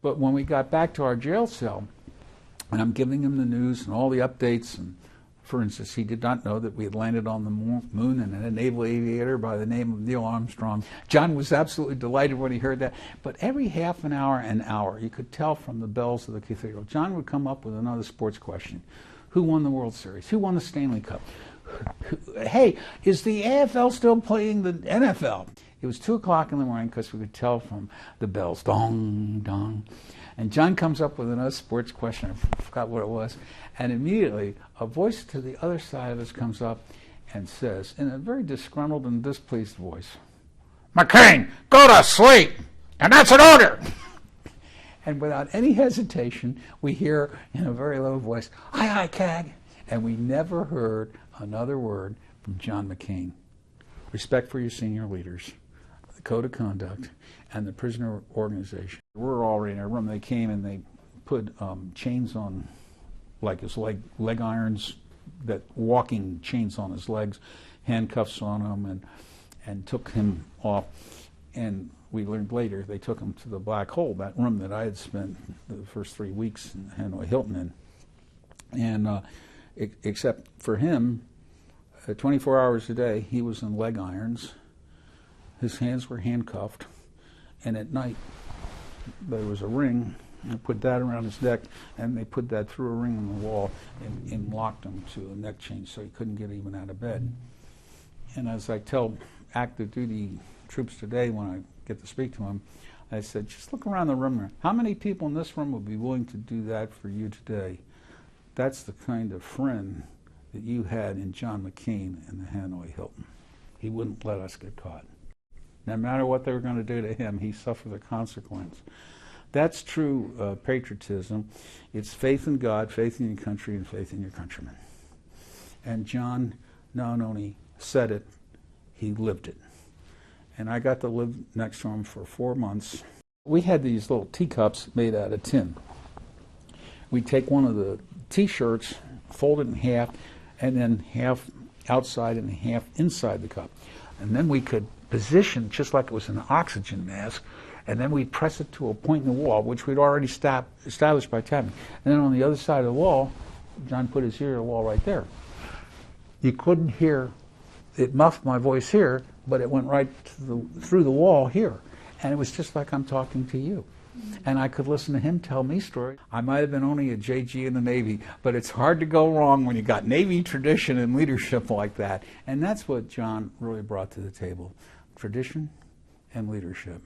But when we got back to our jail cell, and I'm giving him the news and all the updates, and for instance, he did not know that we had landed on the moon and had a naval aviator by the name of Neil Armstrong. John was absolutely delighted when he heard that. But every half an hour, you could tell from the bells of the cathedral, John would come up with another sports question. Who won the World Series? Who won the Stanley Cup? Hey, is the AFL still playing the NFL? It was 2 o'clock in the morning because we could tell from the bells, dong, dong. And John comes up with another sports question. I forgot what it was. And immediately, a voice to the other side of us comes up and says, in a very disgruntled and displeased voice, "McCain, go to sleep! And that's an order!" And without any hesitation, we hear in a very low voice, "Aye, aye, CAG." And we never heard another word from John McCain. Respect for your senior leaders, the code of conduct, and the prisoner organization. We were already in a room. They came and they put chains on, like his leg irons, that walking chains on his legs, handcuffs on him, and took him off. And we learned later they took him to the Black Hole, that room that I had spent the first 3 weeks in Hanoi Hilton in. And except for him, 24 hours a day, he was in leg irons. His hands were handcuffed. And at night, there was a ring. They put that around his neck, and they put that through a ring in the wall and locked him to a neck chain so he couldn't get even out of bed. And as I tell active duty troops today when I get to speak to them, I said, just look around the room. How many people in this room would be willing to do that for you today? That's the kind of friend that you had in John McCain in the Hanoi Hilton. He wouldn't let us get caught. No matter what they were going to do to him, he suffered the consequence. That's true patriotism. It's faith in God, faith in your country, and faith in your countrymen. And John not only said it, he lived it. And I got to live next to him for 4 months. We had these little teacups made out of tin. We'd take one of the T-shirts, fold it in half, and then half outside and half inside the cup. And then we could position just like it was an oxygen mask, and then we'd press it to a point in the wall, which we'd already established by tapping. And then on the other side of the wall, John put his ear to the wall right there. You couldn't hear, it muffed my voice here, but it went right to through the wall here. And it was just like I'm talking to you. And I could listen to him tell me stories. I might have been only a JG in the Navy, but it's hard to go wrong when you got Navy tradition and leadership like that. And that's what John really brought to the table, tradition and leadership.